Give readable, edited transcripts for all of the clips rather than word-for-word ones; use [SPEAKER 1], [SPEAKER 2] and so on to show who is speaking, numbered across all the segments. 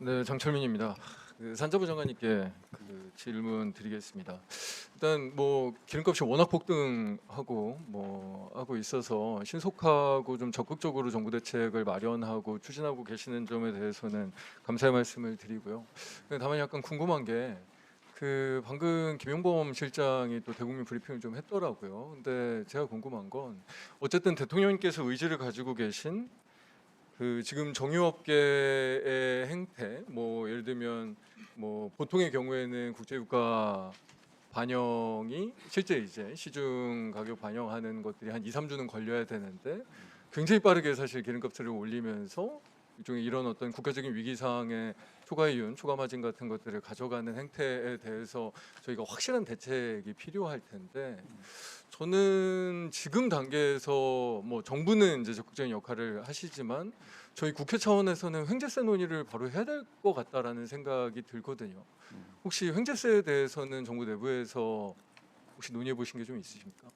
[SPEAKER 1] 네, 장철민입니다. 산자부 장관님께 질문 드리겠습니다. 일단 뭐 기름값이 워낙 폭등하고 하고 있어서 신속하고 좀 적극적으로 정부 대책을 마련하고 추진하고 계시는 점에 대해서는 감사의 말씀을 드리고요. 다만 약간 궁금한 게 방금 김용범 실장이 또 대국민 브리핑을 좀 했더라고요. 근데 제가 궁금한 건 어쨌든 대통령님께서 의지를 가지고 계신 지금 정유업계의 행태, 예를 들면 보통의 경우에는 국제유가 반영이 실제 이제 시중 가격 반영하는 것들이 한 2, 3주는 걸려야 되는데 굉장히 빠르게 사실 기름값을 올리면서 일종의 이런 어떤 국가적인 위기 상황에 초과 이윤, 초과 마진 같은 것들을 가져가는 행태에 대해서 저희가 확실한 대책이 필요할 텐데 저는 지금 단계에서 정부는 이제 적극적인 역할을 하시지만 저희 국회 차원에서는 횡재세 논의를 바로 해야 될 것 같다라는 생각이 들거든요. 혹시 횡재세에 대해서는 정부 내부에서 혹시 논의해 보신 게 좀 있으십니까?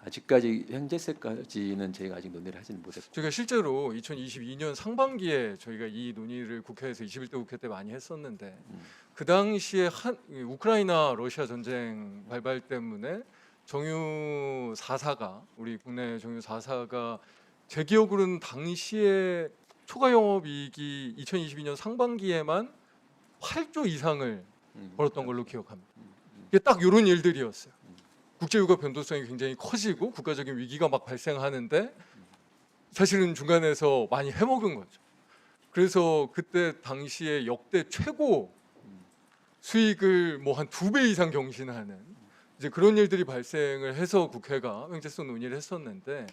[SPEAKER 2] 아직까지 현재세까지는 저희가 아직 논의를 하지는 못했고,
[SPEAKER 1] 저희가 실제로 2022년 상반기에 저희가 이 논의를 국회에서 21대 국회 때 많이 했었는데 그 당시에 우크라이나 러시아 전쟁 발발 때문에 정유 4사가 우리 국내 정유 4사가 제 기억으로는 당시에 초과 영업이익이 2022년 상반기에만 8조 이상을 벌었던 걸로 기억합니다. 이게 딱 이런 일들이었어요. 국제유가 변동성이 굉장히 커지고 국가적인 위기가 막 발생하는데 사실은 중간에서 많이 해먹은 거죠. 그래서 그때 당시에 역대 최고 수익을 한 2배 이상 경신하는 이제 그런 일들이 발생을 해서 국회가 횡재성 논의를 했었는데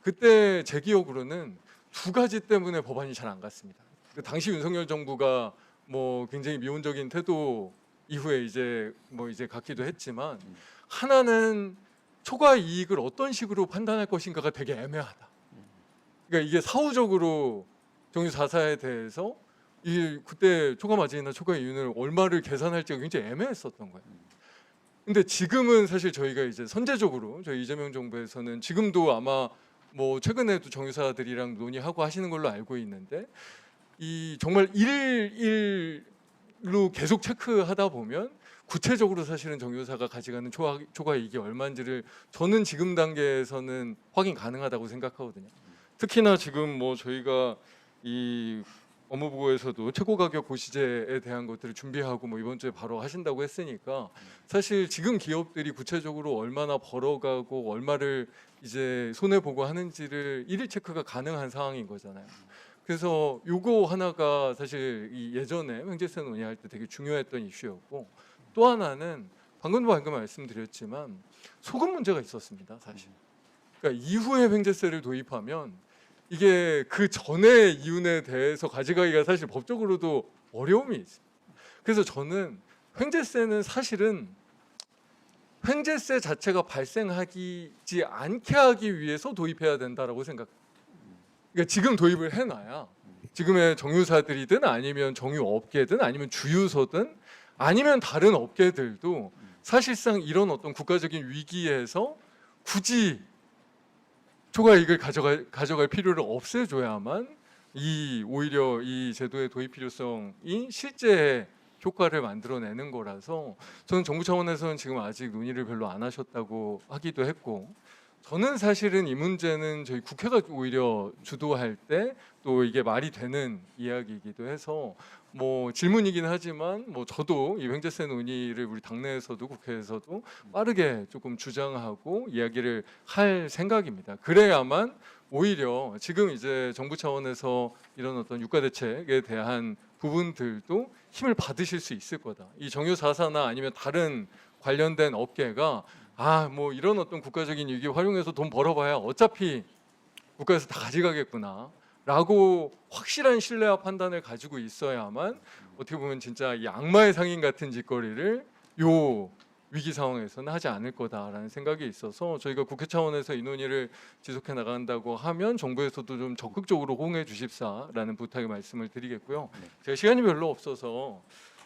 [SPEAKER 1] 그때 제 기억으로는 두 가지 때문에 법안이 잘 안 갔습니다. 당시 윤석열 정부가 굉장히 미온적인 태도 이후에 이제 갖기도 했지만 하나는 초과 이익을 어떤 식으로 판단할 것인가가 되게 애매하다. 그러니까 이게 사후적으로 정유 4사에 대해서 그때 초과 마진이나 초과 이윤을 얼마를 계산할지가 굉장히 애매했었던 거예요. 근데 지금은 사실 저희가 이제 선제적으로 저희 이재명 정부에서는 지금도 아마 최근에도 정유사들이랑 논의하고 하시는 걸로 알고 있는데 이 정말 일일로 계속 체크하다 보면 구체적으로 사실은 정유사가 가져가는 초과 이익이 얼마인지를 저는 지금 단계에서는 확인 가능하다고 생각하거든요. 특히나 지금 저희가 이 업무보고에서도 최고 가격 고시제에 대한 것들을 준비하고 이번 주에 바로 하신다고 했으니까 사실 지금 기업들이 구체적으로 얼마나 벌어가고 얼마를 이제 손해 보고 하는지를 일일 체크가 가능한 상황인 거잖아요. 그래서 요거 하나가 사실 이 예전에 횡재세 논의할 때 되게 중요했던 이슈였고 또 하나는 방금 말씀드렸지만 소금 문제가 있었습니다. 사실. 그러니까 이후에 횡재세를 도입하면 이게 그 전의 이윤에 대해서 가져가기가 사실 법적으로도 어려움이 있습니다. 그래서 저는 횡재세는 사실은 횡재세 자체가 발생하지 않게 하기 위해서 도입해야 된다라고 생각합니다. 그러니까 지금 도입을 해놔야 지금의 정유사들이든 아니면 정유업계든 아니면 주유소든 아니면 다른 업계들도 사실상 이런 어떤 국가적인 위기에서 굳이 초과 이익을 가져갈 필요를 없애줘야만 오히려 이 제도의 도입 필요성이 실제 효과를 만들어내는 거라서 저는 정부 차원에서는 지금 아직 논의를 별로 안 하셨다고 하기도 했고 저는 사실은 이 문제는 저희 국회가 오히려 주도할 때 또 이게 말이 되는 이야기이기도 해서 질문이긴 하지만 저도 이 횡재세 논의를 우리 당내에서도 국회에서도 빠르게 조금 주장하고 이야기를 할 생각입니다. 그래야만 오히려 지금 이제 정부 차원에서 이런 어떤 유가 대책에 대한 부분들도 힘을 받으실 수 있을 거다. 이 정유 4사나 아니면 다른 관련된 업계가 이런 어떤 국가적인 위기 활용해서 돈 벌어봐야 어차피 국가에서 다 가져가겠구나 라고 확실한 신뢰와 판단을 가지고 있어야만 어떻게 보면 진짜 이 악마의 상인 같은 짓거리를 요 위기 상황에서는 하지 않을 거다라는 생각이 있어서 저희가 국회 차원에서 이 논의를 지속해 나간다고 하면 정부에서도 좀 적극적으로 호응해 주십사라는 부탁의 말씀을 드리겠고요. 제가 시간이 별로 없어서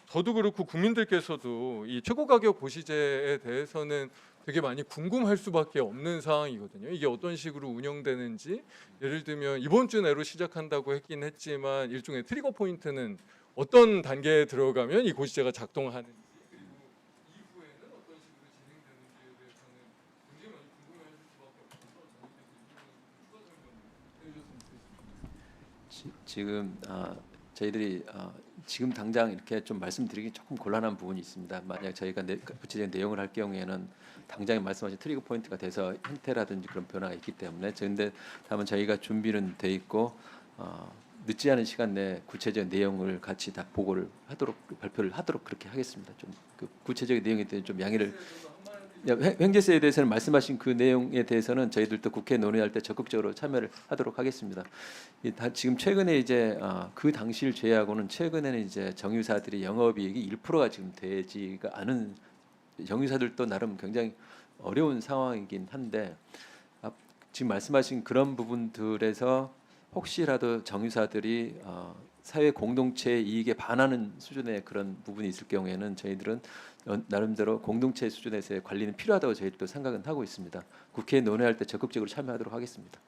[SPEAKER 1] 저도 그렇고 국민들께서도 이 최고 가격 고시제에 대해서는 되게 많이 궁금할 수밖에 없는 상황이거든요. 이게 어떤 식으로 운영되는지 예를 들면 이번 주 내로 시작한다고 했긴 했지만 일종의 트리거 포인트는 어떤 단계에 들어가면 이 고시제가 작동하는지 그리고 이후에는 어떤 식으로 진행되는지에 대해서는 굉장히 많이 궁금해하실 수밖에 없어서 저희께서 이 부분에 추가 설명 해주셨으면 좋겠습니다.
[SPEAKER 2] 지금 저희들이 지금 당장 이렇게 좀 말씀드리기 조금 곤란한 부분이 있습니다. 만약 저희가 구체적인 내용을 할 경우에는 당장에 말씀하신 트리거 포인트가 돼서 형태라든지 그런 변화가 있기 때문에 그런데 다만 저희가 준비는 돼 있고 늦지 않은 시간 내에 구체적인 내용을 같이 다 보고를 하도록 발표를 하도록 그렇게 하겠습니다. 좀 그 구체적인 내용에 대해 좀 양해를. 횡재세에 대해서는 말씀하신 그 내용에 대해서는 저희들도 국회 논의할 때 적극적으로 참여를 하도록 하겠습니다. 지금 최근에 이제 그 당시를 제외하고는 최근에는 이제 정유사들이 영업이익이 1%가 지금 되지가 않은 정유사들도 나름 굉장히 어려운 상황이긴 한데 지금 말씀하신 그런 부분들에서 혹시라도 정유사들이 사회 공동체 이익에 반하는 수준의 그런 부분이 있을 경우에는 저희들은 나름대로 공동체 수준에서의 관리는 필요하다고 저희도 생각은 하고 있습니다. 국회에 논의할 때 적극적으로 참여하도록 하겠습니다.